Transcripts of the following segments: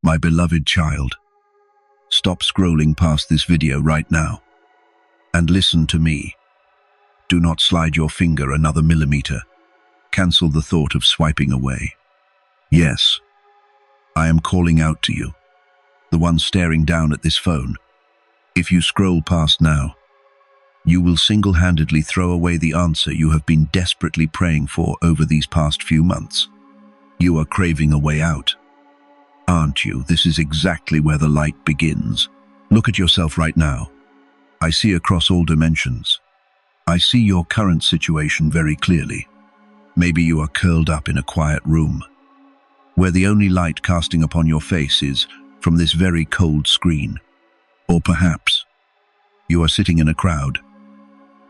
My beloved child, stop scrolling past this video right now and listen to me. Do not slide your finger another millimeter. Cancel the thought of swiping away. Yes, I am calling out to you, the one staring down at this phone. If you scroll past now, you will single-handedly throw away the answer you have been desperately praying for over these past few months. You are craving a way out, aren't you? This is exactly where the light begins. Look at yourself right now. I see across all dimensions. I see your current situation very clearly. Maybe you are curled up in a quiet room, where the only light casting upon your face is from this very cold screen. Or perhaps you are sitting in a crowd,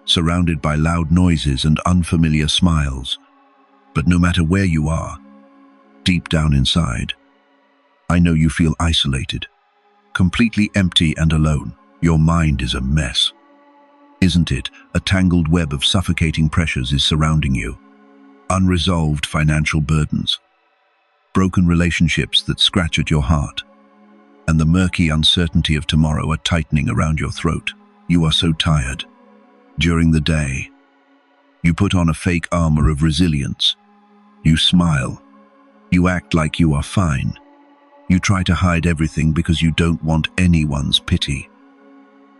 surrounded by loud noises and unfamiliar smiles. But no matter where you are, deep down inside, I know you feel isolated, completely empty and alone. Your mind is a mess. Isn't it? A tangled web of suffocating pressures is surrounding you. Unresolved financial burdens, broken relationships that scratch at your heart, and the murky uncertainty of tomorrow are tightening around your throat. You are so tired. During the day, you put on a fake armor of resilience. You smile. You act like you are fine. You try to hide everything because you don't want anyone's pity,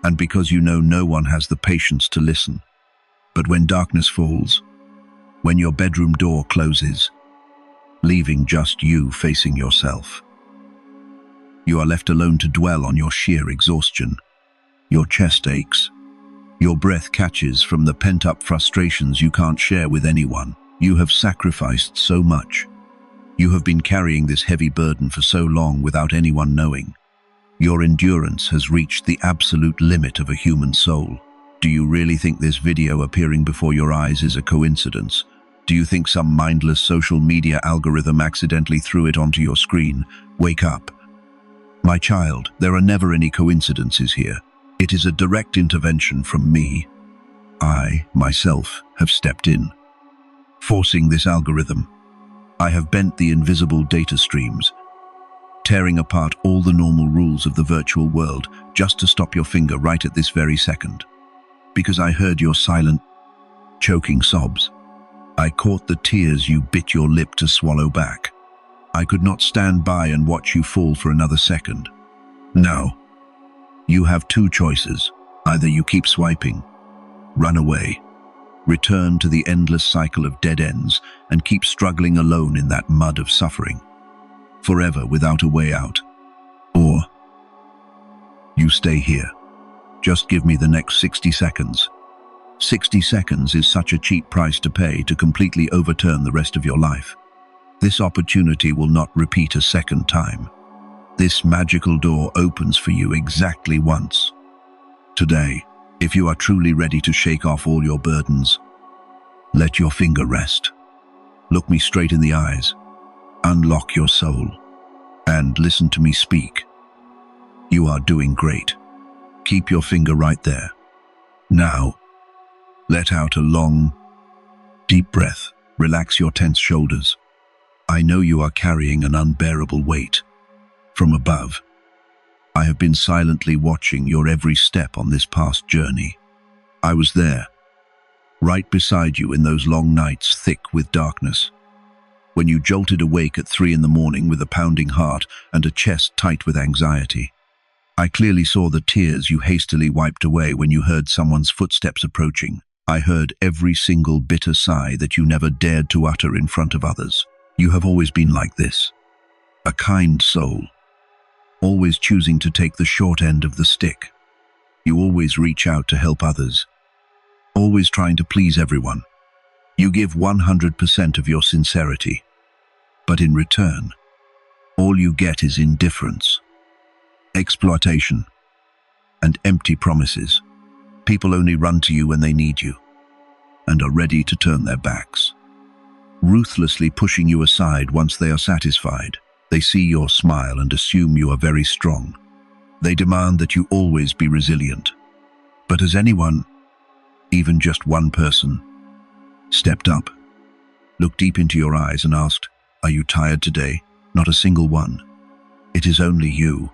and because you know no one has the patience to listen. But when darkness falls, when your bedroom door closes, leaving just you facing yourself, you are left alone to dwell on your sheer exhaustion. Your chest aches. Your breath catches from the pent-up frustrations you can't share with anyone. You have sacrificed so much. You have been carrying this heavy burden for so long without anyone knowing. Your endurance has reached the absolute limit of a human soul. Do you really think this video appearing before your eyes is a coincidence? Do you think some mindless social media algorithm accidentally threw it onto your screen? Wake up. My child, there are never any coincidences here. It is a direct intervention from me. I, myself, have stepped in, forcing this algorithm. I have bent the invisible data streams, tearing apart all the normal rules of the virtual world just to stop your finger right at this very second. Because I heard your silent, choking sobs. I caught the tears you bit your lip to swallow back. I could not stand by and watch you fall for another second. Now, you have two choices. Either you keep swiping, run away, return to the endless cycle of dead ends, and keep struggling alone in that mud of suffering, forever without a way out. Or you stay here. Just give me the next 60 seconds. 60 seconds is such a cheap price to pay to completely overturn the rest of your life. This opportunity will not repeat a second time. This magical door opens for you exactly once. Today, if you are truly ready to shake off all your burdens, let your finger rest. Look me straight in the eyes. Unlock your soul and listen to me speak. You are doing great. Keep your finger right there. Now, let out a long, deep breath. Relax your tense shoulders. I know you are carrying an unbearable weight. From above, I have been silently watching your every step on this past journey. I was there, right beside you in those long nights thick with darkness, when you jolted awake at 3 in the morning with a pounding heart and a chest tight with anxiety. I clearly saw the tears you hastily wiped away when you heard someone's footsteps approaching. I heard every single bitter sigh that you never dared to utter in front of others. You have always been like this, a kind soul, always choosing to take the short end of the stick. You always reach out to help others, always trying to please everyone. You give 100% of your sincerity, but in return, all you get is indifference, exploitation, and empty promises. People only run to you when they need you, and are ready to turn their backs, ruthlessly pushing you aside once they are satisfied. They see your smile and assume you are very strong. They demand that you always be resilient. But has anyone, even just one person, stepped up, looked deep into your eyes and asked, "Are you tired today?" Not a single one. It is only you,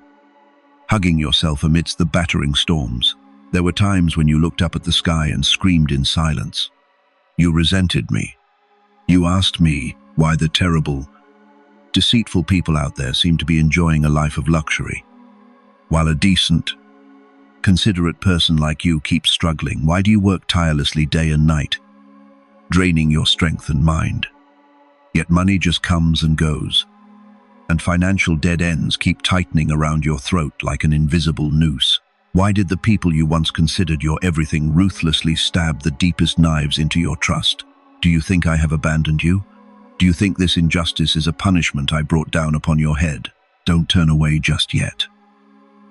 hugging yourself amidst the battering storms. There were times when you looked up at the sky and screamed in silence. You resented me. You asked me why the terrible, deceitful people out there seem to be enjoying a life of luxury, while a decent, considerate person like you keeps struggling. Why do you work tirelessly day and night, draining your strength and mind? Yet money just comes and goes, and financial dead ends keep tightening around your throat like an invisible noose. Why did the people you once considered your everything ruthlessly stab the deepest knives into your trust? Do you think I have abandoned you? Do you think this injustice is a punishment I brought down upon your head? Don't turn away just yet,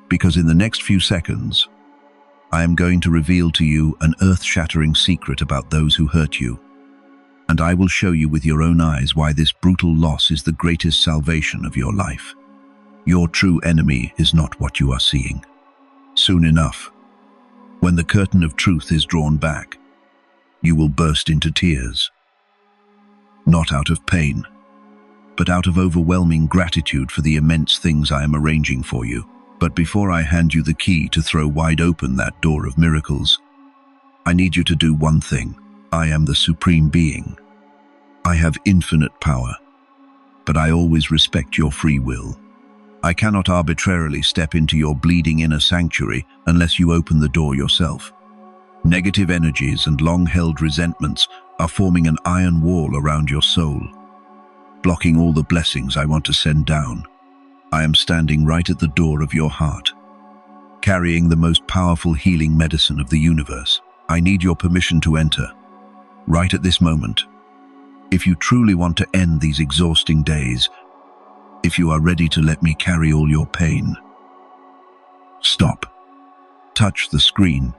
because in the next few seconds, I am going to reveal to you an earth-shattering secret about those who hurt you. And I will show you with your own eyes why this brutal loss is the greatest salvation of your life. Your true enemy is not what you are seeing. Soon enough, when the curtain of truth is drawn back, you will burst into tears. Not out of pain, but out of overwhelming gratitude for the immense things I am arranging for you. But before I hand you the key to throw wide open that door of miracles, I need you to do one thing. I am the Supreme Being. I have infinite power, but I always respect your free will. I cannot arbitrarily step into your bleeding inner sanctuary unless you open the door yourself. Negative energies and long-held resentments are forming an iron wall around your soul, blocking all the blessings I want to send down. I am standing right at the door of your heart, carrying the most powerful healing medicine of the universe. I need your permission to enter, right at this moment. If you truly want to end these exhausting days, if you are ready to let me carry all your pain, stop, touch the screen,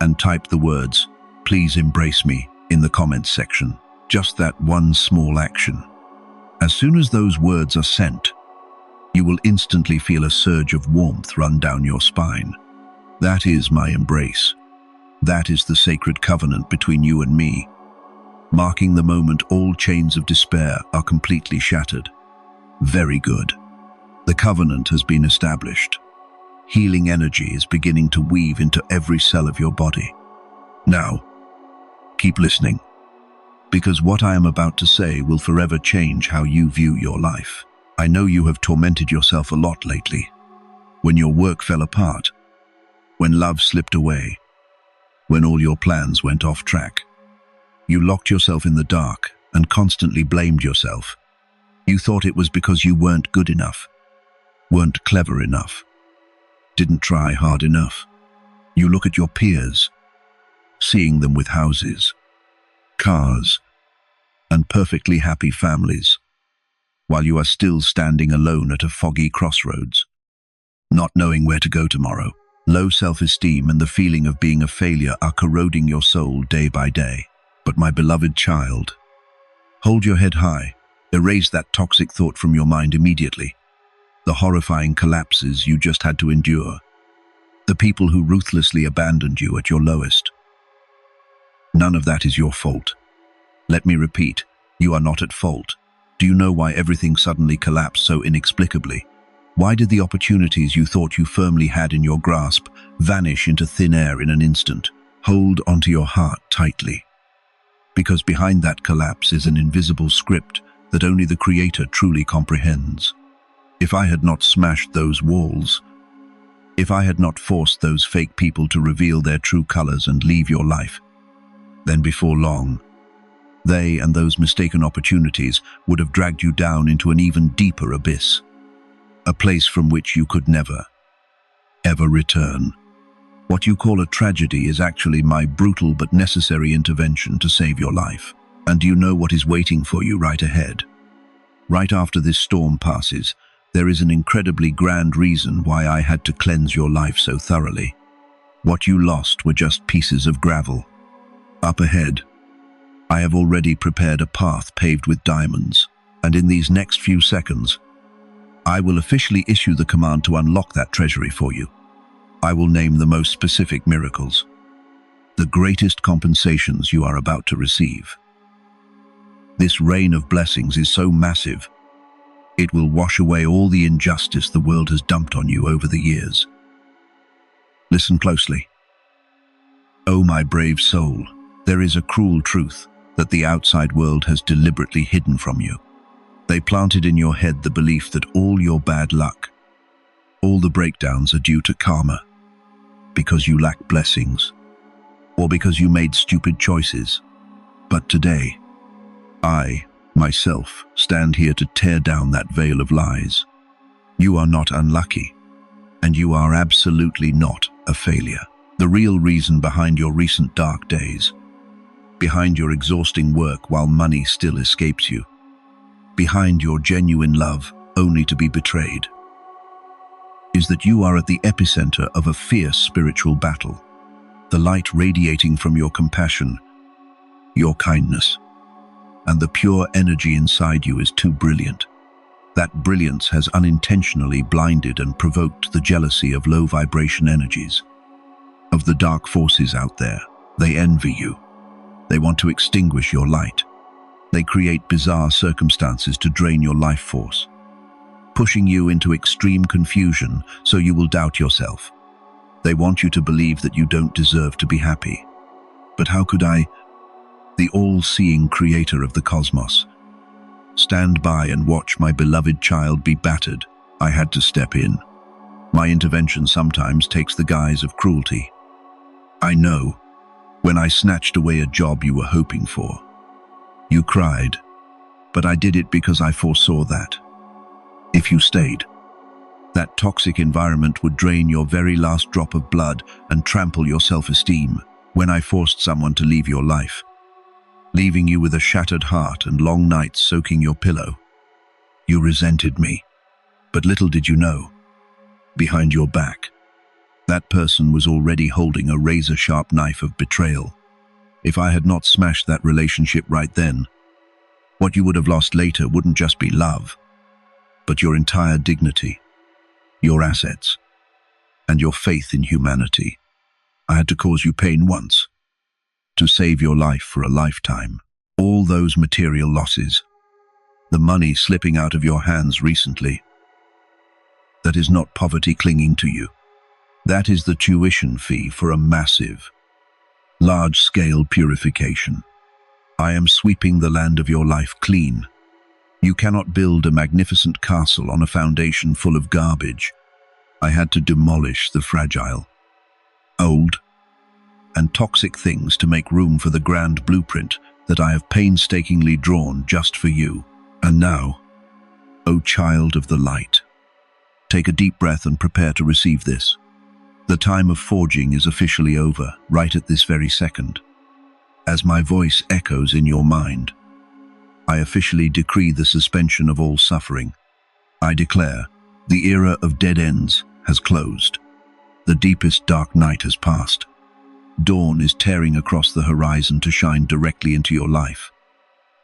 and type the words, "Please embrace me," in the comments section. Just that one small action. As soon as those words are sent, you will instantly feel a surge of warmth run down your spine. That is my embrace. That is the sacred covenant between you and me, marking the moment all chains of despair are completely shattered. Very good. The covenant has been established. Healing energy is beginning to weave into every cell of your body. Now, keep listening, because what I am about to say will forever change how you view your life. I know you have tormented yourself a lot lately. When your work fell apart, when love slipped away, when all your plans went off track. You locked yourself in the dark and constantly blamed yourself. You thought it was because you weren't good enough, weren't clever enough, didn't try hard enough. You look at your peers, seeing them with houses, cars, and perfectly happy families, while you are still standing alone at a foggy crossroads, not knowing where to go tomorrow. Low self-esteem and the feeling of being a failure are corroding your soul day by day. But my beloved child, hold your head high. Erase that toxic thought from your mind immediately. The horrifying collapses you just had to endure. The people who ruthlessly abandoned you at your lowest. None of that is your fault. Let me repeat, you are not at fault. Do you know why everything suddenly collapsed so inexplicably? Why did the opportunities you thought you firmly had in your grasp vanish into thin air in an instant? Hold onto your heart tightly, because behind that collapse is an invisible script that only the Creator truly comprehends. If I had not smashed those walls, if I had not forced those fake people to reveal their true colors and leave your life, then before long, they and those mistaken opportunities would have dragged you down into an even deeper abyss, a place from which you could never, ever return. What you call a tragedy is actually my brutal but necessary intervention to save your life. And do you know what is waiting for you right ahead? Right after this storm passes, there is an incredibly grand reason why I had to cleanse your life so thoroughly. What you lost were just pieces of gravel. Up ahead, I have already prepared a path paved with diamonds, and in these next few seconds, I will officially issue the command to unlock that treasury for you. I will name the most specific miracles, the greatest compensations you are about to receive. This rain of blessings is so massive, It will wash away all the injustice the world has dumped on you over the years. Listen closely. Oh, my brave soul, there is a cruel truth that the outside world has deliberately hidden from you. They planted in your head the belief that all your bad luck, all the breakdowns are due to karma, because you lack blessings, or because you made stupid choices. But today, I, myself, stand here to tear down that veil of lies. You are not unlucky, and you are absolutely not a failure. The real reason behind your recent dark days, behind your exhausting work while money still escapes you, behind your genuine love only to be betrayed, is that you are at the epicenter of a fierce spiritual battle. The light radiating from your compassion, your kindness, and the pure energy inside you is too brilliant. That brilliance has unintentionally blinded and provoked the jealousy of low-vibration energies, of the dark forces out there. They envy you. They want to extinguish your light. They create bizarre circumstances to drain your life force, pushing you into extreme confusion so you will doubt yourself. They want you to believe that you don't deserve to be happy. But how could I, the all-seeing creator of the cosmos, stand by and watch my beloved child be battered? I had to step in. My intervention sometimes takes the guise of cruelty. I know, when I snatched away a job you were hoping for, you cried, but I did it because I foresaw that. If you stayed, that toxic environment would drain your very last drop of blood and trample your self-esteem. When I forced someone to leave your life, leaving you with a shattered heart and long nights soaking your pillow, you resented me. But little did you know, behind your back, that person was already holding a razor-sharp knife of betrayal. If I had not smashed that relationship right then, what you would have lost later wouldn't just be love, but your entire dignity, your assets, and your faith in humanity. I had to cause you pain once, to save your life for a lifetime. All those material losses, the money slipping out of your hands recently, that is not poverty clinging to you. That is the tuition fee for a massive, large-scale purification. I am sweeping the land of your life clean. You cannot build a magnificent castle on a foundation full of garbage. I had to demolish the fragile, old, and toxic things to make room for the grand blueprint that I have painstakingly drawn just for you. And now, O child of the light, take a deep breath and prepare to receive this. The time of forging is officially over, right at this very second. As my voice echoes in your mind, I officially decree the suspension of all suffering. I declare, the era of dead ends has closed. The deepest dark night has passed. Dawn is tearing across the horizon to shine directly into your life.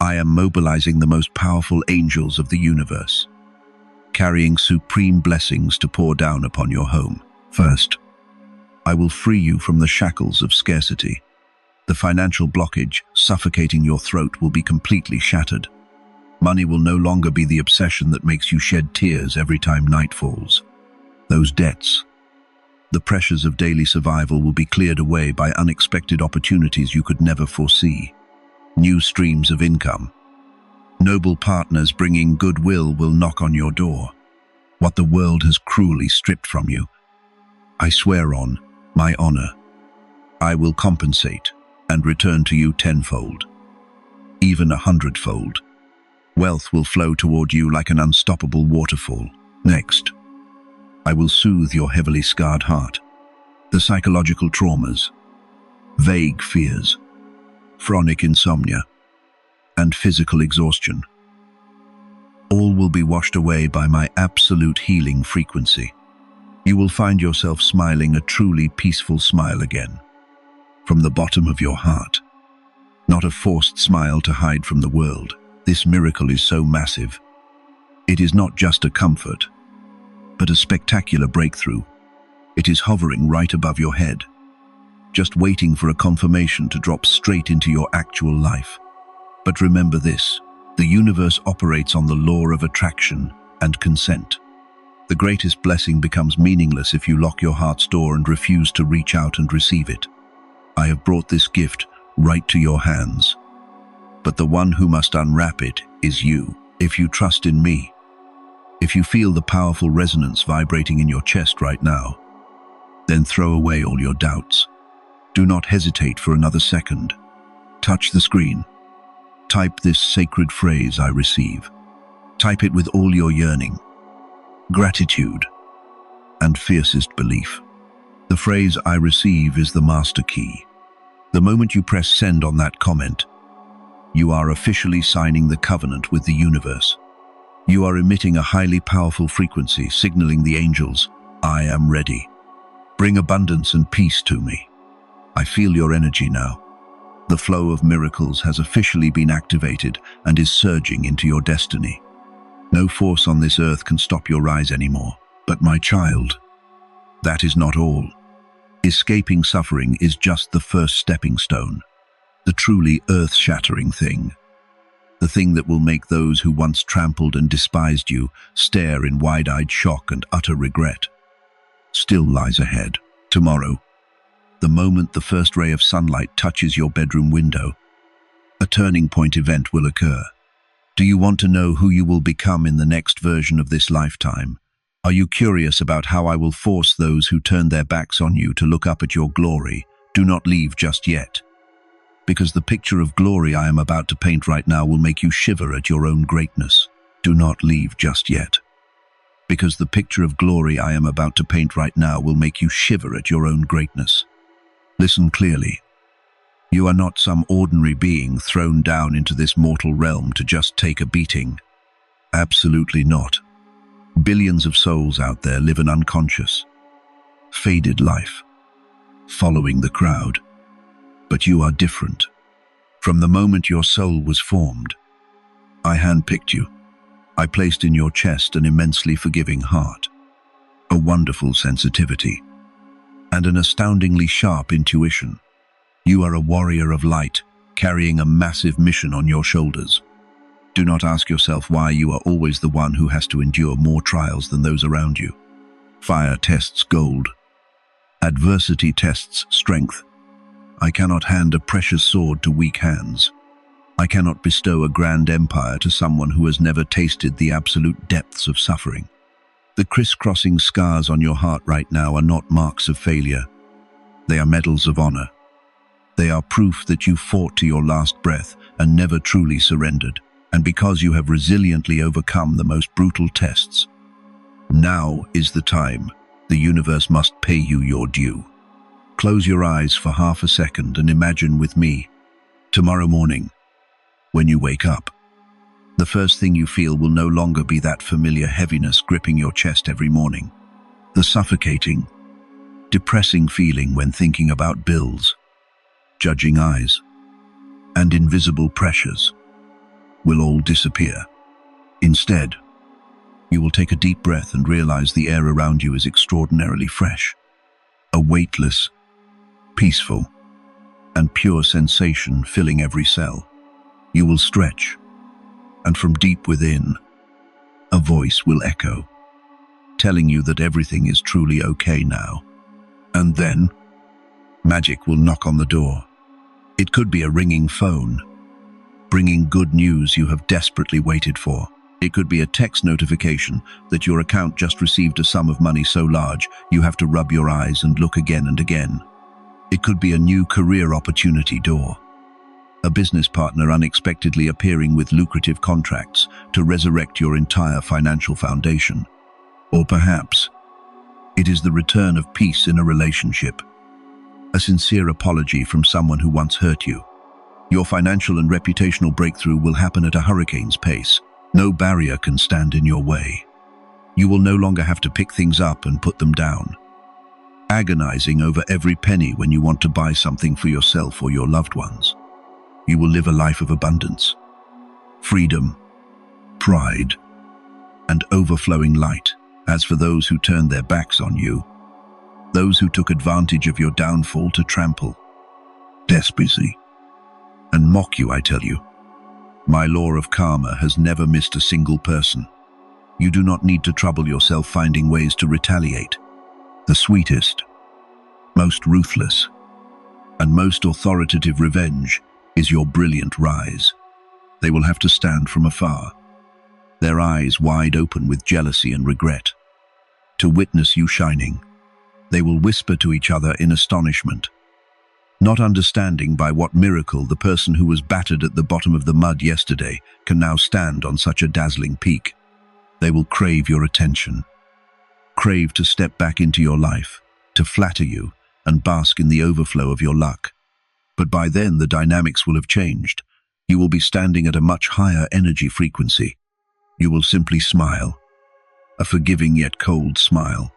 I am mobilizing the most powerful angels of the universe, carrying supreme blessings to pour down upon your home. First, I will free you from the shackles of scarcity. The financial blockage suffocating your throat will be completely shattered. Money will no longer be the obsession that makes you shed tears every time night falls. Those debts, the pressures of daily survival will be cleared away by unexpected opportunities you could never foresee. New streams of income, noble partners bringing goodwill will knock on your door. What the world has cruelly stripped from you, I swear on my honor, I will compensate and return to you tenfold, even 100-fold. Wealth will flow toward you like an unstoppable waterfall. Next, I will soothe your heavily scarred heart. The psychological traumas, vague fears, chronic insomnia, and physical exhaustion, all will be washed away by my absolute healing frequency. You will find yourself smiling a truly peaceful smile again, from the bottom of your heart. Not a forced smile to hide from the world. This miracle is so massive. It is not just a comfort, but a spectacular breakthrough. It is hovering right above your head, just waiting for a confirmation to drop straight into your actual life. But remember this, the universe operates on the law of attraction. and consent. The greatest blessing becomes meaningless if you lock your heart's door and refuse to reach out and receive it. I have brought this gift right to your hands, but the one who must unwrap it is you. If you trust in me, if you feel the powerful resonance vibrating in your chest right now, then throw away all your doubts. Do not hesitate for another second. Touch the screen. Type this sacred phrase, I receive. Type it with all your yearning, gratitude, and fiercest belief. The phrase I receive is the master key. The moment you press send on that comment, you are officially signing the covenant with the universe. You are emitting a highly powerful frequency, signaling the angels, I am ready. Bring abundance and peace to me. I feel your energy now. The flow of miracles has officially been activated and is surging into your destiny. No force on this earth can stop your rise anymore. But my child, that is not all. Escaping suffering is just the first stepping stone. The truly earth-shattering thing. The thing that will make those who once trampled and despised you stare in wide-eyed shock and utter regret still lies ahead. Tomorrow, the moment the first ray of sunlight touches your bedroom window, a turning point event will occur. Do you want to know who you will become in the next version of this lifetime? Are you curious about how I will force those who turn their backs on you to look up at your glory? Do not leave just yet, because the picture of glory I am about to paint right now will make you shiver at your own greatness. Do not leave just yet, because the picture of glory I am about to paint right now will make you shiver at your own greatness. Listen clearly. You are not some ordinary being thrown down into this mortal realm to just take a beating. Absolutely not. Billions of souls out there live an unconscious, faded life, following the crowd. But you are different. From the moment your soul was formed, I handpicked you. I placed in your chest an immensely forgiving heart, a wonderful sensitivity, and an astoundingly sharp intuition. You are a warrior of light, carrying a massive mission on your shoulders. Do not ask yourself why you are always the one who has to endure more trials than those around you. Fire tests gold. Adversity tests strength. I cannot hand a precious sword to weak hands. I cannot bestow a grand empire to someone who has never tasted the absolute depths of suffering. The crisscrossing scars on your heart right now are not marks of failure. They are medals of honor. They are proof that you fought to your last breath and never truly surrendered. And because you have resiliently overcome the most brutal tests, now is the time. The universe must pay you your due. Close your eyes for half a second and imagine with me, tomorrow morning, when you wake up, the first thing you feel will no longer be that familiar heaviness gripping your chest every morning. The suffocating, depressing feeling when thinking about bills, judging eyes, and invisible pressures will all disappear. Instead, you will take a deep breath and realize the air around you is extraordinarily fresh, a weightless, peaceful, and pure sensation filling every cell. You will stretch, and from deep within, a voice will echo, telling you that everything is truly okay now. And then, magic will knock on the door. It could be a ringing phone, bringing good news you have desperately waited for. It could be a text notification that your account just received a sum of money so large you have to rub your eyes and look again and again. It could be a new career opportunity door, a business partner unexpectedly appearing with lucrative contracts to resurrect your entire financial foundation. Or perhaps it is the return of peace in a relationship, a sincere apology from someone who once hurt you. Your financial and reputational breakthrough will happen at a hurricane's pace. No barrier can stand in your way. You will no longer have to pick things up and put them down, agonizing over every penny when you want to buy something for yourself or your loved ones. You will live a life of abundance, freedom, pride, and overflowing light. As for those who turned their backs on you, those who took advantage of your downfall to trample, despise, and mock you, I tell you, my law of karma has never missed a single person. You do not need to trouble yourself finding ways to retaliate. The sweetest, most ruthless, and most authoritative revenge is your brilliant rise. They will have to stand from afar, their eyes wide open with jealousy and regret, to witness you shining. They will whisper to each other in astonishment, not understanding by what miracle the person who was battered at the bottom of the mud yesterday can now stand on such a dazzling peak. They will crave your attention, crave to step back into your life, to flatter you and bask in the overflow of your luck. But by then the dynamics will have changed. You will be standing at a much higher energy frequency. You will simply smile, a forgiving yet cold smile,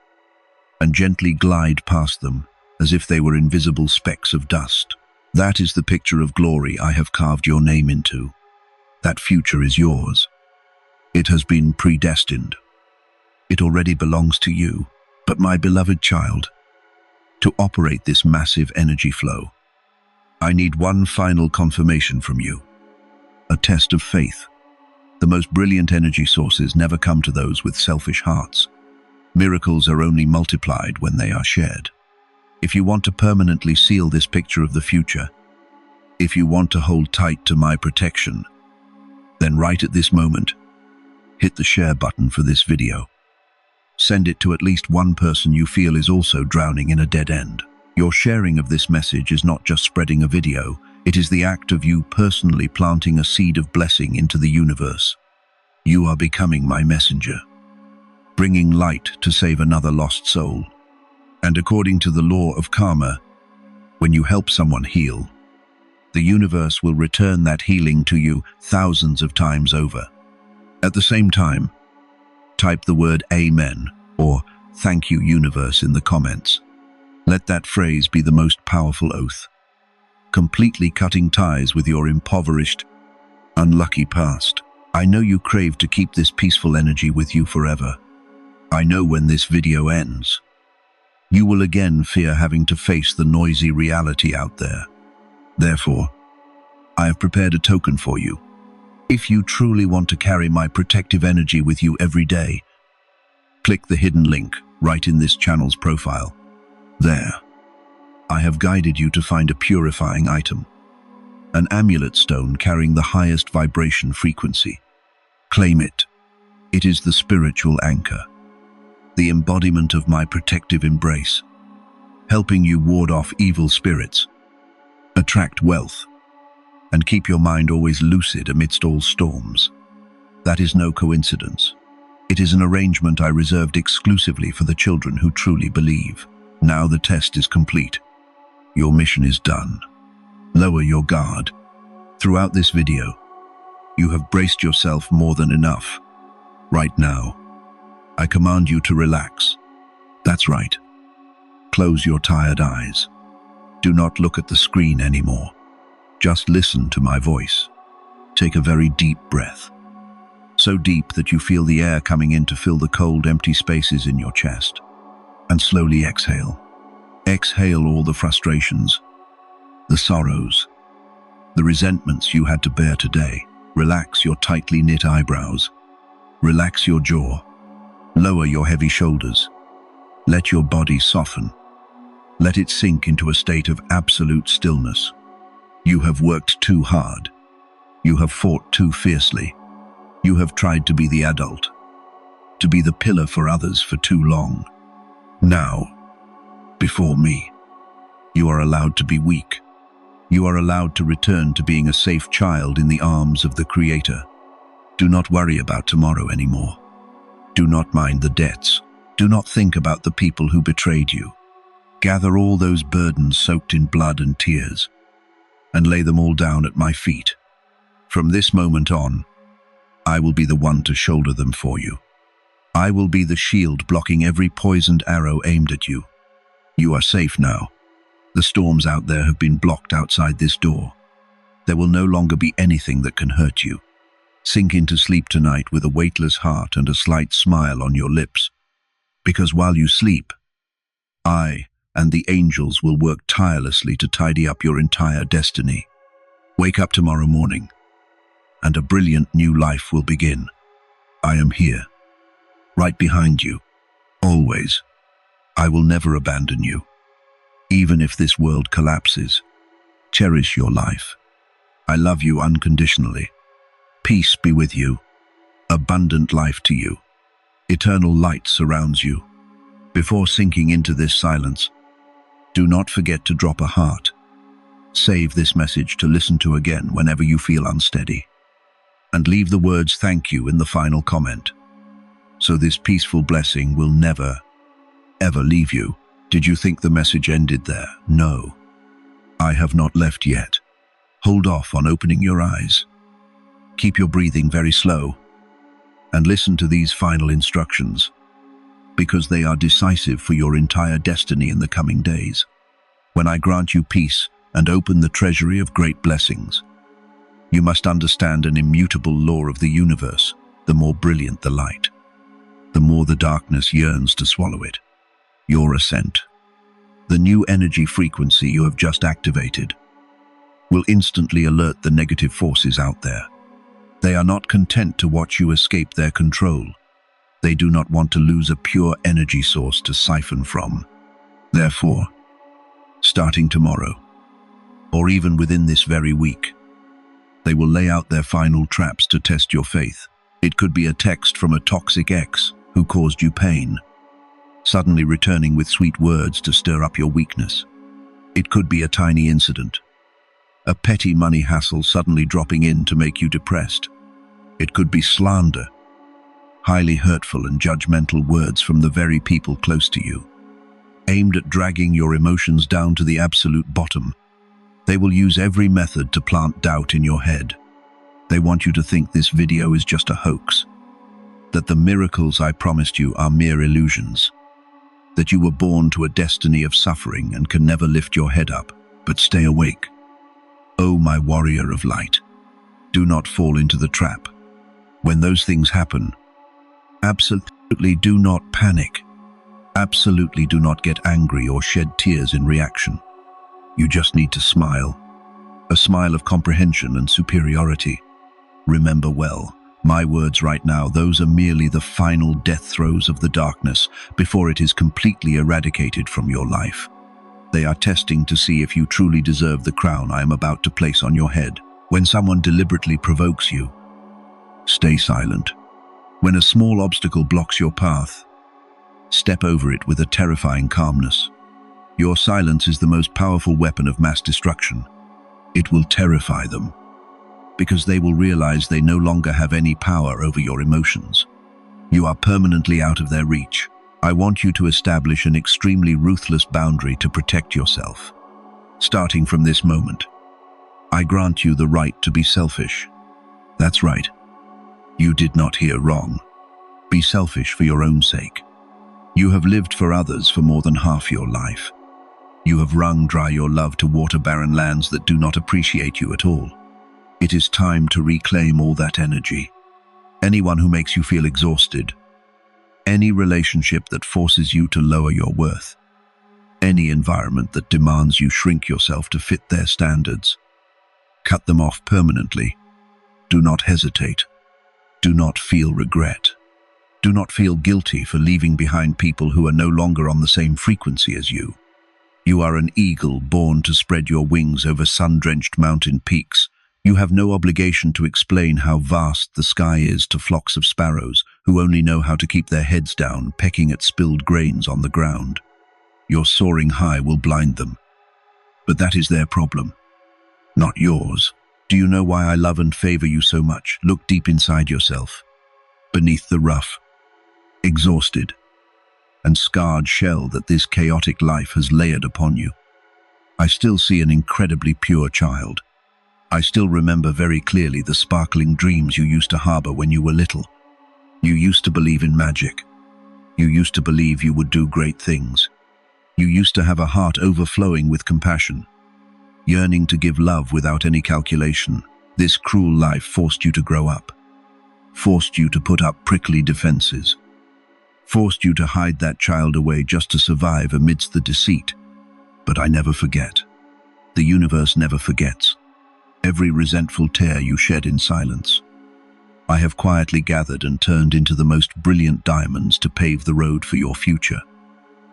and gently glide past them as if they were invisible specks of dust. That is the picture of glory I have carved your name into. That future is yours. It has been predestined. It already belongs to you. But my beloved child, to operate this massive energy flow, I need one final confirmation from you. A test of faith. The most brilliant energy sources never come to those with selfish hearts. Miracles are only multiplied when they are shared. If you want to permanently seal this picture of the future, if you want to hold tight to my protection, then right at this moment, hit the share button for this video. Send it to at least one person you feel is also drowning in a dead end. Your sharing of this message is not just spreading a video, it is the act of you personally planting a seed of blessing into the universe. You are becoming my messenger, bringing light to save another lost soul. And according to the law of karma, when you help someone heal, the universe will return that healing to you thousands of times over. At the same time, type the word Amen or Thank you Universe in the comments. Let that phrase be the most powerful oath, completely cutting ties with your impoverished, unlucky past. I know you crave to keep this peaceful energy with you forever. I know when this video ends, you will again fear having to face the noisy reality out there. Therefore, I have prepared a token for you. If you truly want to carry my protective energy with you every day, click the hidden link right in this channel's profile. There, I have guided you to find a purifying item, an amulet stone carrying the highest vibration frequency. Claim it. It is the spiritual anchor, the embodiment of my protective embrace, helping you ward off evil spirits, attract wealth, and keep your mind always lucid amidst all storms. That is no coincidence. It is an arrangement I reserved exclusively for the children who truly believe. Now the test is complete. Your mission is done. Lower your guard. Throughout this video, you have braced yourself more than enough. Right now, I command you to relax. That's right. Close your tired eyes. Do not look at the screen anymore. Just listen to my voice. Take a very deep breath. So deep that you feel the air coming in to fill the cold, empty spaces in your chest. And slowly exhale. Exhale all the frustrations, the sorrows, the resentments you had to bear today. Relax your tightly knit eyebrows. Relax your jaw. Lower your heavy shoulders. Let your body soften. Let it sink into a state of absolute stillness. You have worked too hard. You have fought too fiercely. You have tried to be the adult, to be the pillar for others for too long. Now, before me, you are allowed to be weak. You are allowed to return to being a safe child in the arms of the Creator. Do not worry about tomorrow anymore. Do not mind the debts. Do not think about the people who betrayed you. Gather all those burdens soaked in blood and tears, and lay them all down at my feet. From this moment on, I will be the one to shoulder them for you. I will be the shield blocking every poisoned arrow aimed at you. You are safe now. The storms out there have been blocked outside this door. There will no longer be anything that can hurt you. Sink into sleep tonight with a weightless heart and a slight smile on your lips. Because while you sleep, I and the angels will work tirelessly to tidy up your entire destiny. Wake up tomorrow morning, and a brilliant new life will begin. I am here, right behind you, always. I will never abandon you. Even if this world collapses, cherish your life. I love you unconditionally. Peace be with you. Abundant life to you. Eternal light surrounds you. Before sinking into this silence, do not forget to drop a heart. Save this message to listen to again whenever you feel unsteady. And leave the words "thank you" in the final comment. So this peaceful blessing will never, ever leave you. Did you think the message ended there? No. I have not left yet. Hold off on opening your eyes. Keep your breathing very slow. And listen to these final instructions, because they are decisive for your entire destiny in the coming days. When I grant you peace and open the treasury of great blessings, you must understand an immutable law of the universe. The more brilliant the light, the more the darkness yearns to swallow it. Your ascent, the new energy frequency you have just activated, will instantly alert the negative forces out there. They are not content to watch you escape their control. They do not want to lose a pure energy source to siphon from. Therefore, starting tomorrow, or even within this very week, they will lay out their final traps to test your faith. It could be a text from a toxic ex who caused you pain, suddenly returning with sweet words to stir up your weakness. It could be a tiny incident, a petty money hassle suddenly dropping in to make you depressed. It could be slander, highly hurtful and judgmental words from the very people close to you, aimed at dragging your emotions down to the absolute bottom. They will use every method to plant doubt in your head. They want you to think this video is just a hoax, that the miracles I promised you are mere illusions, that you were born to a destiny of suffering and can never lift your head up. But stay awake. Oh, my warrior of light, do not fall into the trap. When those things happen, absolutely do not panic. Absolutely do not get angry or shed tears in reaction. You just need to smile, a smile of comprehension and superiority. Remember well, my words right now, those are merely the final death throes of the darkness before it is completely eradicated from your life. They are testing to see if you truly deserve the crown I am about to place on your head. When someone deliberately provokes you, stay silent. When a small obstacle blocks your path, step over it with a terrifying calmness. Your silence is the most powerful weapon of mass destruction. It will terrify them, because they will realize they no longer have any power over your emotions. You are permanently out of their reach. I want you to establish an extremely ruthless boundary to protect yourself. Starting from this moment, I grant you the right to be selfish. That's right. You did not hear wrong. Be selfish for your own sake. You have lived for others for more than half your life. You have wrung dry your love to water barren lands that do not appreciate you at all. It is time to reclaim all that energy. Anyone who makes you feel exhausted, any relationship that forces you to lower your worth, any environment that demands you shrink yourself to fit their standards, cut them off permanently. Do not hesitate. Do not feel regret. Do not feel guilty for leaving behind people who are no longer on the same frequency as you. You are an eagle born to spread your wings over sun-drenched mountain peaks. You have no obligation to explain how vast the sky is to flocks of sparrows who only know how to keep their heads down, pecking at spilled grains on the ground. Your soaring high will blind them. But that is their problem, not yours. Do you know why I love and favor you so much? Look deep inside yourself. Beneath the rough, exhausted, and scarred shell that this chaotic life has layered upon you, I still see an incredibly pure child. I still remember very clearly the sparkling dreams you used to harbor when you were little. You used to believe in magic. You used to believe you would do great things. You used to have a heart overflowing with compassion, yearning to give love without any calculation. This cruel life forced you to grow up, forced you to put up prickly defenses, forced you to hide that child away just to survive amidst the deceit. But I never forget. The universe never forgets. Every resentful tear you shed in silence, I have quietly gathered and turned into the most brilliant diamonds to pave the road for your future.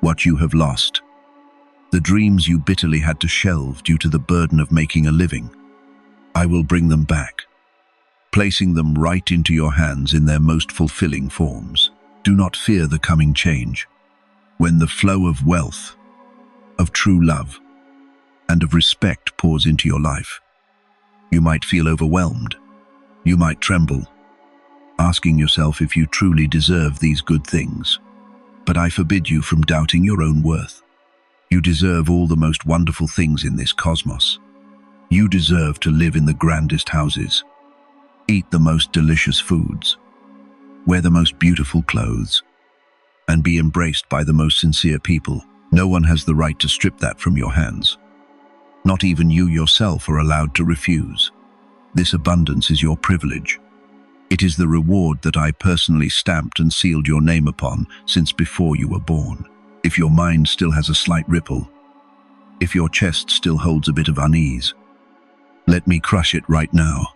What you have lost, the dreams you bitterly had to shelve due to the burden of making a living, I will bring them back, placing them right into your hands in their most fulfilling forms. Do not fear the coming change. When the flow of wealth, of true love, and of respect pours into your life, you might feel overwhelmed. You might tremble, asking yourself if you truly deserve these good things. But I forbid you from doubting your own worth. You deserve all the most wonderful things in this cosmos. You deserve to live in the grandest houses, eat the most delicious foods, wear the most beautiful clothes, and be embraced by the most sincere people. No one has the right to strip that from your hands. Not even you yourself are allowed to refuse. This abundance is your privilege. It is the reward that I personally stamped and sealed your name upon since before you were born. If your mind still has a slight ripple, if your chest still holds a bit of unease, let me crush it right now.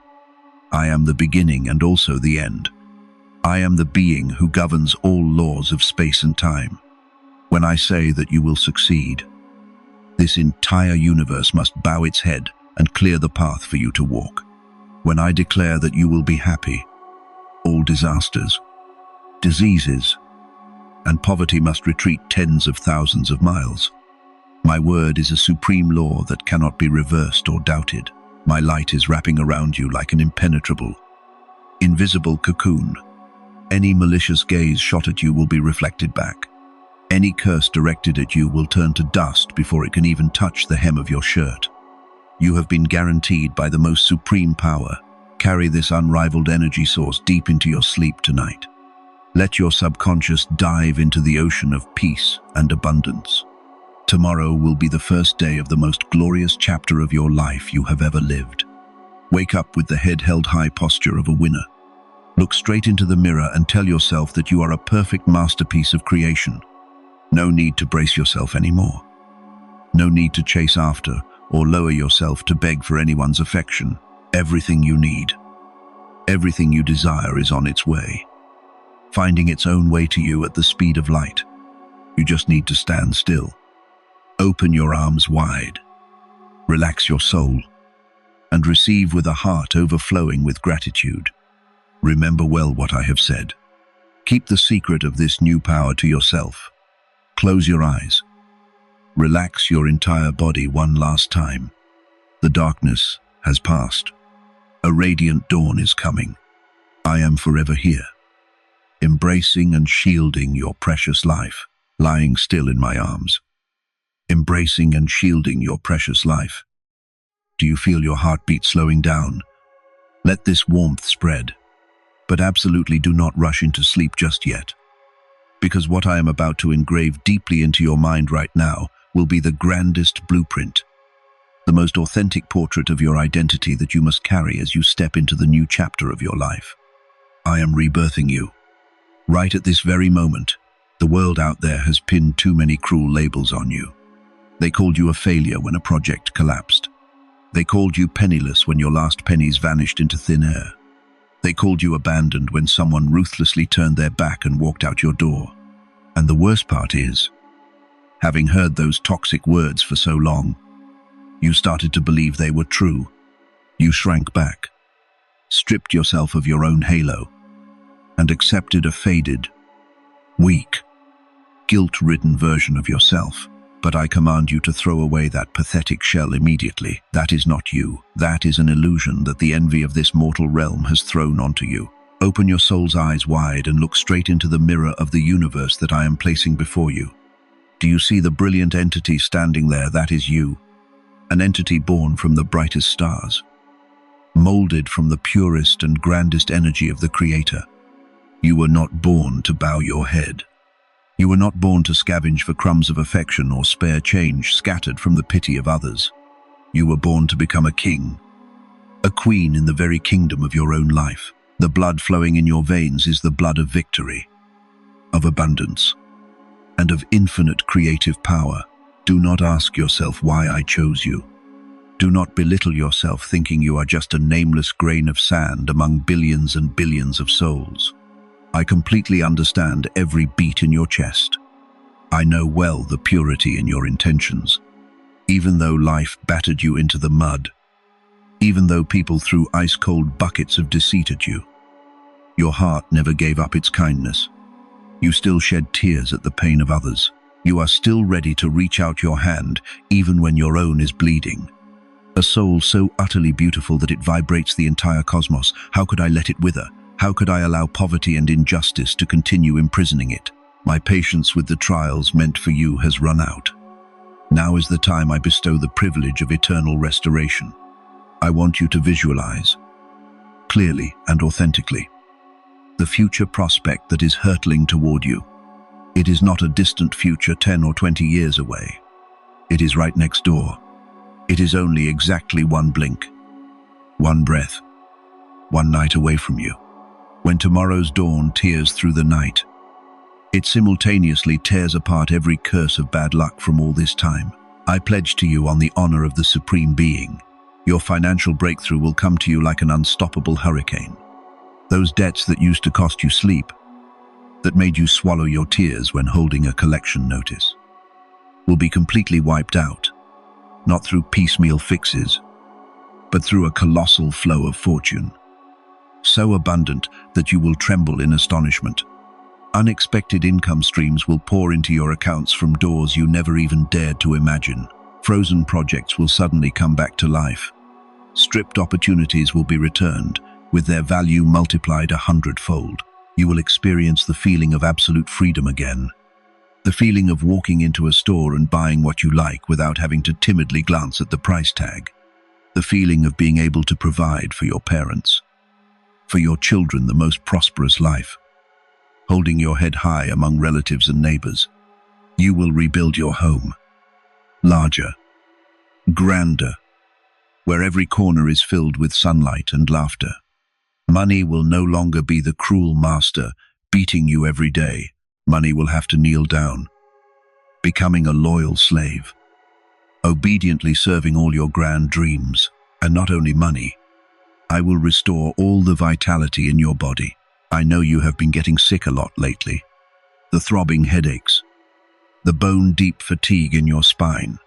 I am the beginning and also the end. I am the being who governs all laws of space and time. When I say that you will succeed, this entire universe must bow its head and clear the path for you to walk. When I declare that you will be happy, all disasters, diseases, and poverty must retreat tens of thousands of miles. My word is a supreme law that cannot be reversed or doubted. My light is wrapping around you like an impenetrable, invisible cocoon. Any malicious gaze shot at you will be reflected back. Any curse directed at you will turn to dust before it can even touch the hem of your shirt. You have been guaranteed by the most supreme power. Carry this unrivaled energy source deep into your sleep tonight. Let your subconscious dive into the ocean of peace and abundance. Tomorrow will be the first day of the most glorious chapter of your life you have ever lived. Wake up with the head held high posture of a winner. Look straight into the mirror and tell yourself that you are a perfect masterpiece of creation. No need to brace yourself anymore. No need to chase after or lower yourself to beg for anyone's affection. Everything you need, everything you desire is on its way, finding its own way to you at the speed of light. You just need to stand still. Open your arms wide, relax your soul, and receive with a heart overflowing with gratitude. Remember well what I have said. Keep the secret of this new power to yourself. Close your eyes. Relax your entire body one last time. The darkness has passed. A radiant dawn is coming. I am forever here, embracing and shielding your precious life, lying still in my arms. Embracing and shielding your precious life. Do you feel your heartbeat slowing down? Let this warmth spread, but absolutely do not rush into sleep just yet, because what I am about to engrave deeply into your mind right now will be the grandest blueprint, the most authentic portrait of your identity that you must carry as you step into the new chapter of your life. I am rebirthing you. Right at this very moment, the world out there has pinned too many cruel labels on you. They called you a failure when a project collapsed. They called you penniless when your last pennies vanished into thin air. They called you abandoned when someone ruthlessly turned their back and walked out your door. And the worst part is, having heard those toxic words for so long, you started to believe they were true. You shrank back, stripped yourself of your own halo, and accepted a faded, weak, guilt-ridden version of yourself. But I command you to throw away that pathetic shell immediately. That is not you. That is an illusion that the envy of this mortal realm has thrown onto you. Open your soul's eyes wide and look straight into the mirror of the universe that I am placing before you. Do you see the brilliant entity standing there? That is you. An entity born from the brightest stars, molded from the purest and grandest energy of the Creator. You were not born to bow your head. You were not born to scavenge for crumbs of affection or spare change scattered from the pity of others. You were born to become a king, a queen in the very kingdom of your own life. The blood flowing in your veins is the blood of victory, of abundance, and of infinite creative power. Do not ask yourself why I chose you. Do not belittle yourself thinking you are just a nameless grain of sand among billions and billions of souls. I completely understand every beat in your chest. I know well the purity in your intentions. Even though life battered you into the mud, even though people threw ice-cold buckets of deceit at you, your heart never gave up its kindness. You still shed tears at the pain of others. You are still ready to reach out your hand, even when your own is bleeding. A soul so utterly beautiful that it vibrates the entire cosmos. How could I let it wither? How could I allow poverty and injustice to continue imprisoning it? My patience with the trials meant for you has run out. Now is the time I bestow the privilege of eternal restoration. I want you to visualize, clearly and authentically, the future prospect that is hurtling toward you. It is not a distant future 10 or 20 years away. It is right next door. It is only exactly one blink, one breath, one night away from you. When tomorrow's dawn tears through the night, it simultaneously tears apart every curse of bad luck from all this time. I pledge to you on the honor of the Supreme Being, your financial breakthrough will come to you like an unstoppable hurricane. Those debts that used to cost you sleep, that made you swallow your tears when holding a collection notice, will be completely wiped out, not through piecemeal fixes, but through a colossal flow of fortune, so abundant that you will tremble in astonishment. Unexpected income streams will pour into your accounts from doors you never even dared to imagine. Frozen projects will suddenly come back to life. Stripped opportunities will be returned, with their value multiplied 100-fold. You will experience the feeling of absolute freedom again. The feeling of walking into a store and buying what you like without having to timidly glance at the price tag. The feeling of being able to provide for your parents, for your children the most prosperous life. Holding your head high among relatives and neighbors. You will rebuild your home. Larger, grander, where every corner is filled with sunlight and laughter. Money will no longer be the cruel master beating you every day. Money will have to kneel down, becoming a loyal slave, obediently serving all your grand dreams. And not only money, I will restore all the vitality in your body. I know you have been getting sick a lot lately. The throbbing headaches, the bone-deep fatigue in your spine,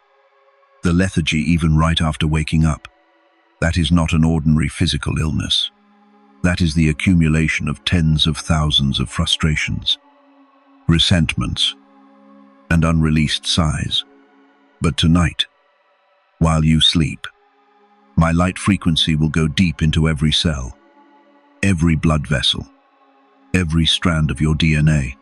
the lethargy even right after waking up. That is not an ordinary physical illness. That is the accumulation of tens of thousands of frustrations, resentments, and unreleased sighs. But tonight, while you sleep, my light frequency will go deep into every cell, every blood vessel, every strand of your DNA.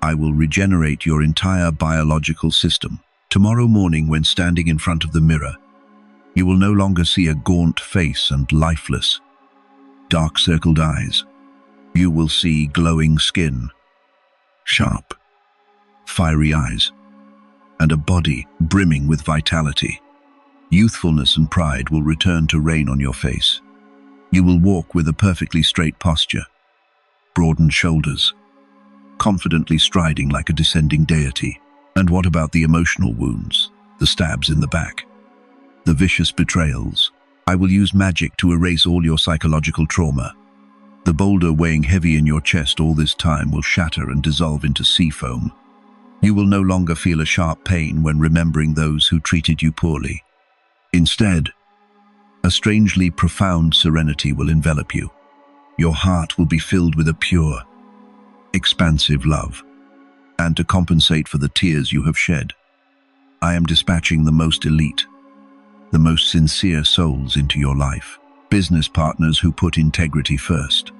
I will regenerate your entire biological system. Tomorrow morning, when standing in front of the mirror, you will no longer see a gaunt face and lifeless, dark-circled eyes. You will see glowing skin, sharp, fiery eyes, and a body brimming with vitality. Youthfulness and pride will return to reign on your face. You will walk with a perfectly straight posture, broadened shoulders, confidently striding like a descending deity. And what about the emotional wounds, the stabs in the back, the vicious betrayals? I will use magic to erase all your psychological trauma. The boulder weighing heavy in your chest all this time will shatter and dissolve into sea foam. You will no longer feel a sharp pain when remembering those who treated you poorly. Instead, a strangely profound serenity will envelop you. Your heart will be filled with a pure, expansive love. And to compensate for the tears you have shed, I am dispatching the most elite, the most sincere souls into your life. Business partners who put integrity first,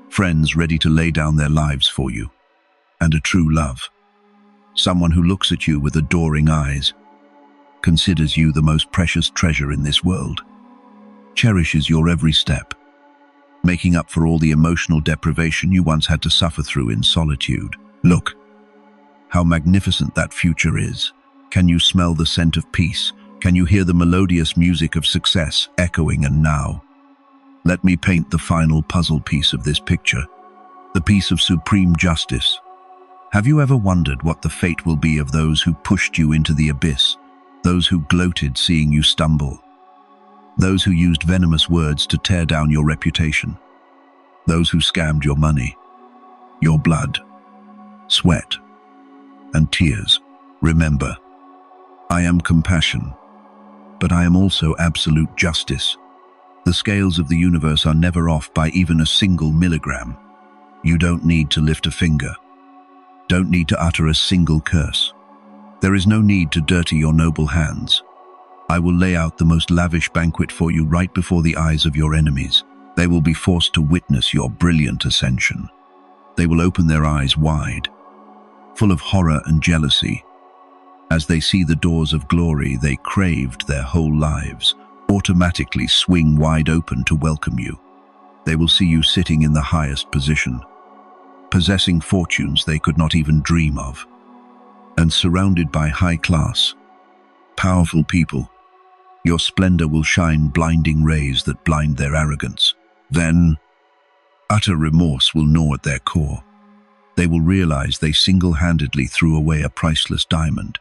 friends ready to lay down their lives for you, and a true love. Someone who looks at you with adoring eyes, considers you the most precious treasure in this world, cherishes your every step, making up for all the emotional deprivation you once had to suffer through in solitude. Look, how magnificent that future is. Can you smell the scent of peace? Can you hear the melodious music of success echoing? And now, let me paint the final puzzle piece of this picture, the piece of supreme justice. Have you ever wondered what the fate will be of those who pushed you into the abyss, those who gloated seeing you stumble, those who used venomous words to tear down your reputation, those who scammed your money, your blood, sweat, and tears. Remember, I am compassion, but I am also absolute justice. The scales of the universe are never off by even a single milligram. You don't need to lift a finger, don't need to utter a single curse. There is no need to dirty your noble hands. I will lay out the most lavish banquet for you right before the eyes of your enemies. They will be forced to witness your brilliant ascension. They will open their eyes wide, full of horror and jealousy. As they see the doors of glory they craved their whole lives automatically swing wide open to welcome you. They will see you sitting in the highest position, possessing fortunes they could not even dream of, and surrounded by high-class, powerful people. Your splendor will shine blinding rays that blind their arrogance. Then, utter remorse will gnaw at their core. They will realize they single-handedly threw away a priceless diamond,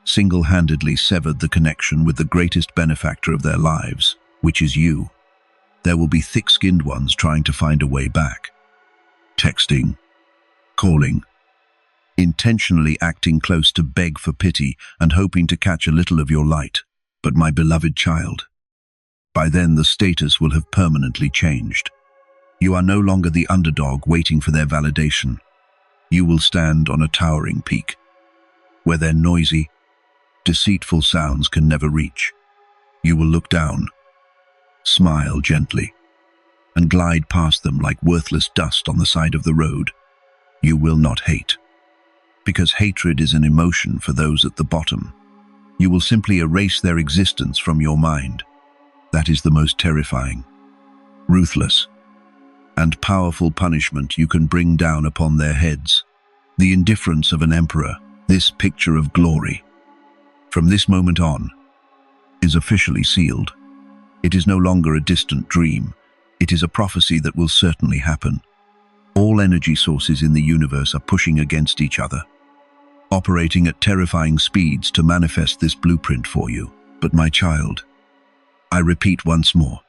single-handedly severed the connection with the greatest benefactor of their lives, which is you. There will be thick-skinned ones trying to find a way back, texting, calling, intentionally acting close to beg for pity and hoping to catch a little of your light. But my beloved child, by then the status will have permanently changed. You are no longer the underdog waiting for their validation. You will stand on a towering peak, where their noisy, deceitful sounds can never reach. You will look down, smile gently, and glide past them like worthless dust on the side of the road. You will not hate, because hatred is an emotion for those at the bottom. You will simply erase their existence from your mind. That is the most terrifying, ruthless, and powerful punishment you can bring down upon their heads. The indifference of an emperor, this picture of glory, from this moment on, is officially sealed. It is no longer a distant dream. It is a prophecy that will certainly happen. All energy sources in the universe are pushing against each other, operating at terrifying speeds to manifest this blueprint for you. But my child, I repeat once more,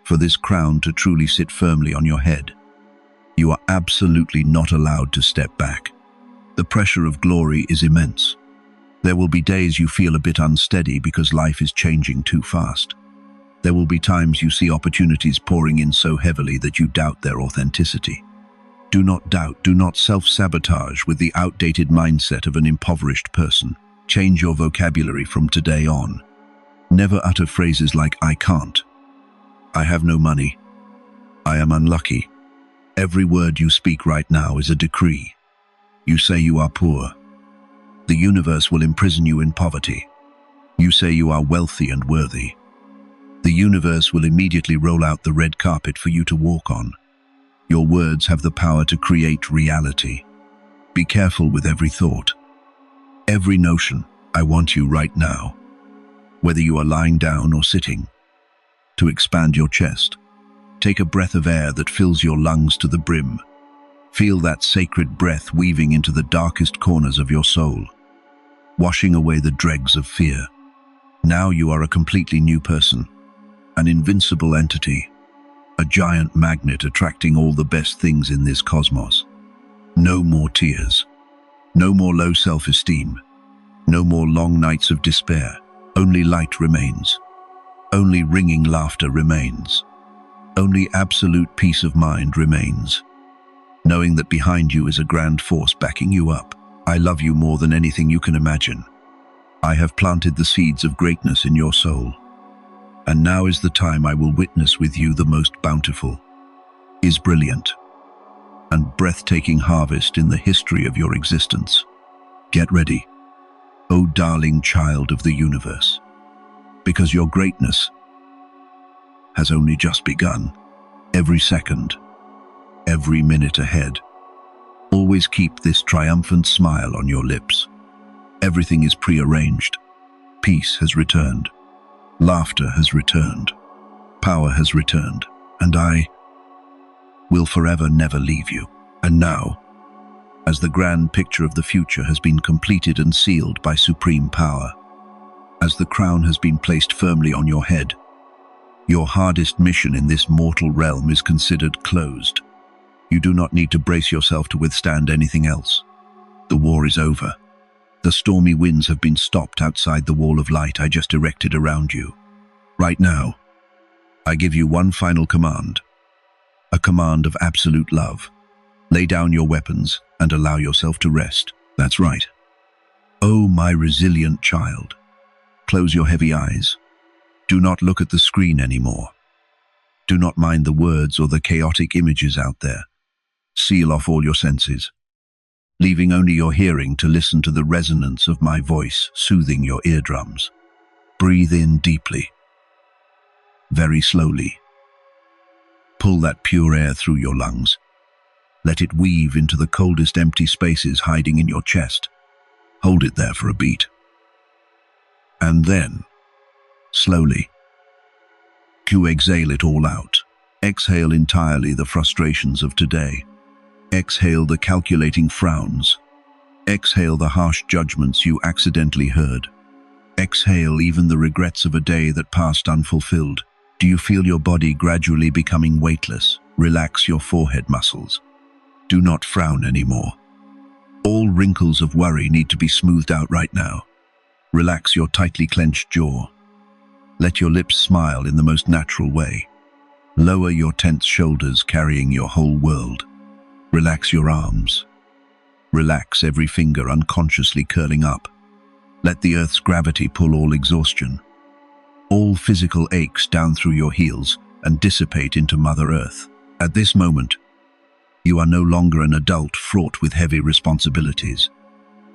for this crown to truly sit firmly on your head, you are absolutely not allowed to step back. The pressure of glory is immense. There will be days you feel a bit unsteady because life is changing too fast. There will be times you see opportunities pouring in so heavily that you doubt their authenticity. Do not doubt, do not self-sabotage with the outdated mindset of an impoverished person. Change your vocabulary from today on. Never utter phrases like, I can't, I have no money, I am unlucky. Every word you speak right now is a decree. You say you are poor. The universe will imprison you in poverty. You say you are wealthy and worthy. The universe will immediately roll out the red carpet for you to walk on. Your words have the power to create reality. Be careful with every thought, every notion. I want you right now, whether you are lying down or sitting, to expand your chest. Take a breath of air that fills your lungs to the brim. Feel that sacred breath weaving into the darkest corners of your soul, washing away the dregs of fear. Now you are a completely new person, an invincible entity, a giant magnet attracting all the best things in this cosmos. No more tears, no more low self-esteem, no more long nights of despair. Only light remains. Only ringing laughter remains. Only absolute peace of mind remains, knowing that behind you is a grand force backing you up. I love you more than anything you can imagine. I have planted the seeds of greatness in your soul, and now is the time I will witness with you the most bountiful, is brilliant, and breathtaking harvest in the history of your existence. Get ready, O darling child of the universe, because your greatness has only just begun. Every second, every minute ahead, always keep this triumphant smile on your lips. Everything is prearranged. Peace has returned. Laughter has returned. Power has returned. And I will forever never leave you. And now, as the grand picture of the future has been completed and sealed by supreme power, as the crown has been placed firmly on your head, Your hardest mission in this mortal realm is considered closed. You do not need to brace yourself to withstand anything else. The war is over. The stormy winds have been stopped outside the wall of light I just erected around you. Right now, I give you one final command. A command of absolute love. Lay down your weapons and allow yourself to rest. That's right. Oh, my resilient child. Close your heavy eyes. Do not look at the screen anymore. Do not mind the words or the chaotic images out there. Seal off all your senses, leaving only your hearing to listen to the resonance of my voice soothing your eardrums. Breathe in deeply, very slowly. Pull that pure air through your lungs. Let it weave into the coldest empty spaces hiding in your chest. Hold it there for a beat. And then, slowly, exhale it all out. Exhale entirely the frustrations of today. Exhale the calculating frowns. Exhale the harsh judgments you accidentally heard. Exhale even the regrets of a day that passed unfulfilled. Do you feel your body gradually becoming weightless? Relax your forehead muscles. Do not frown anymore. All wrinkles of worry need to be smoothed out right now. Relax your tightly clenched jaw. Let your lips smile in the most natural way. Lower your tense shoulders carrying your whole world. Relax your arms. Relax every finger unconsciously curling up. Let the earth's gravity pull all exhaustion, all physical aches down through your heels and dissipate into Mother Earth. At this moment, you are no longer an adult fraught with heavy responsibilities.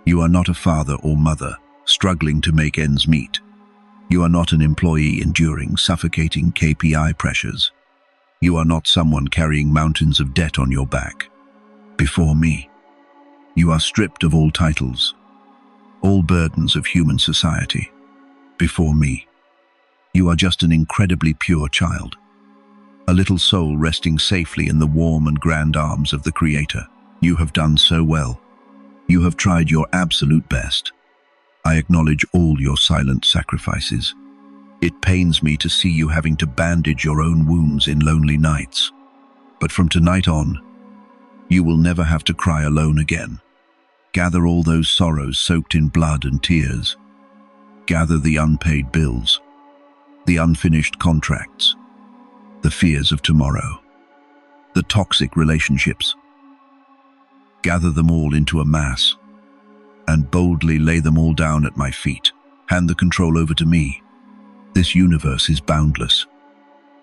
You are not a father or mother struggling to make ends meet. You are not an employee enduring suffocating KPI pressures. You are not someone carrying mountains of debt on your back. Before me, you are stripped of all titles, all burdens of human society. Before me, you are just an incredibly pure child, a little soul resting safely in the warm and grand arms of the Creator. You have done so well. You have tried your absolute best. I acknowledge all your silent sacrifices. It pains me to see you having to bandage your own wounds in lonely nights. But from tonight on, you will never have to cry alone again. Gather all those sorrows soaked in blood and tears. Gather the unpaid bills, the unfinished contracts, the fears of tomorrow, the toxic relationships. Gather them all into a mass and boldly lay them all down at my feet. Hand the control over to me. This universe is boundless.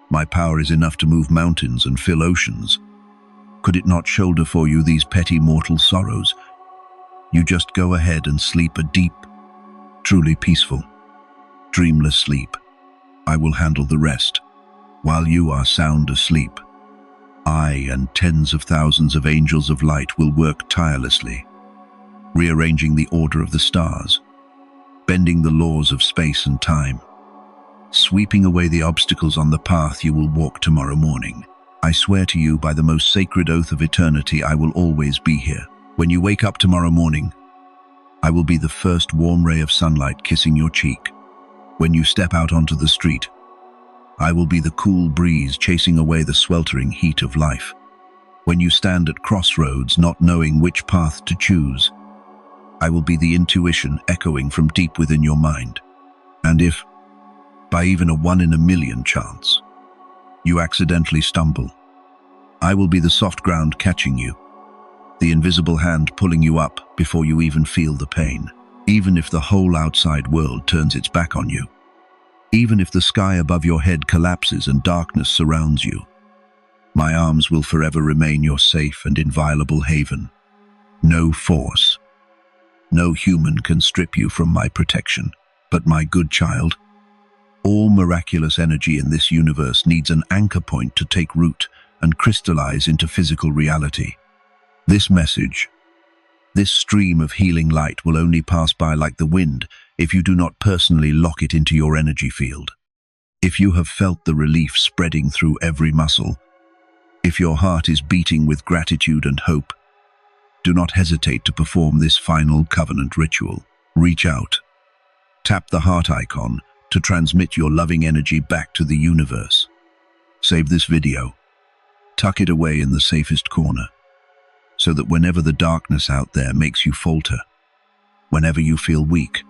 My power is enough to move mountains and fill oceans. Could it not shoulder for you these petty mortal sorrows? You just go ahead and sleep a deep, truly peaceful, dreamless sleep. I will handle the rest. While you are sound asleep, I and tens of thousands of angels of light will work tirelessly, rearranging the order of the stars, bending the laws of space and time, sweeping away the obstacles on the path you will walk tomorrow morning. I swear to you by the most sacred oath of eternity, I will always be here. When you wake up tomorrow morning, I will be the first warm ray of sunlight kissing your cheek. When you step out onto the street, I will be the cool breeze chasing away the sweltering heat of life. When you stand at crossroads not knowing which path to choose, I will be the intuition echoing from deep within your mind. And if, by even a 1 in a million chance, you accidentally stumble, I will be the soft ground catching you, the invisible hand pulling you up before you even feel the pain. Even if the whole outside world turns its back on you, even if the sky above your head collapses and darkness surrounds you, my arms will forever remain your safe and inviolable haven. No force, no human can strip you from my protection. But my good child, all miraculous energy in this universe needs an anchor point to take root and crystallize into physical reality. This message, this stream of healing light will only pass by like the wind if you do not personally lock it into your energy field. If you have felt the relief spreading through every muscle, if your heart is beating with gratitude and hope, do not hesitate to perform this final covenant ritual. Reach out. Tap the heart icon to transmit your loving energy back to the universe. Save this video. Tuck it away in the safest corner, so that whenever the darkness out there makes you falter, whenever you feel weak,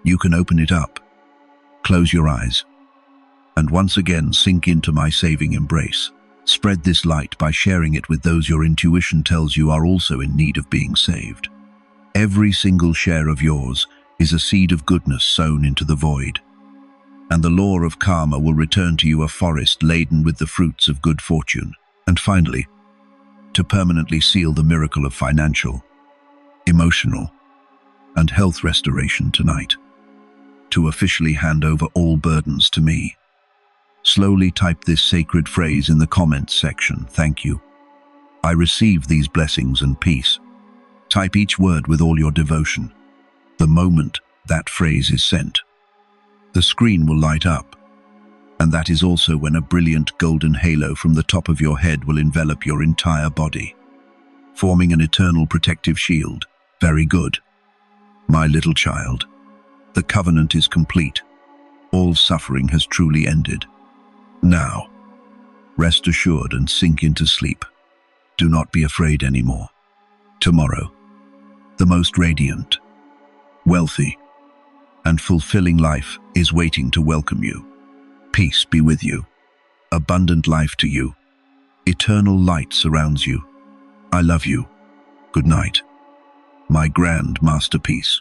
you can open it up, close your eyes, and once again sink into my saving embrace. Spread this light by sharing it with those your intuition tells you are also in need of being saved. Every single share of yours is a seed of goodness sown into the void, and the law of karma will return to you a forest laden with the fruits of good fortune. And finally, to permanently seal the miracle of financial, emotional, and health restoration tonight, to officially hand over all burdens to me, slowly type this sacred phrase in the comments section. Thank you. I receive these blessings and peace. Type each word with all your devotion. The moment that phrase is sent, the screen will light up, and that is also when a brilliant golden halo from the top of your head will envelop your entire body, forming an eternal protective shield. Very good. My little child, the covenant is complete. All suffering has truly ended. Now, rest assured and sink into sleep. Do not be afraid anymore. Tomorrow, the most radiant, wealthy, and fulfilling life is waiting to welcome you. Peace be with you. Abundant life to you. Eternal light surrounds you. I love you. Good night, my grand masterpiece.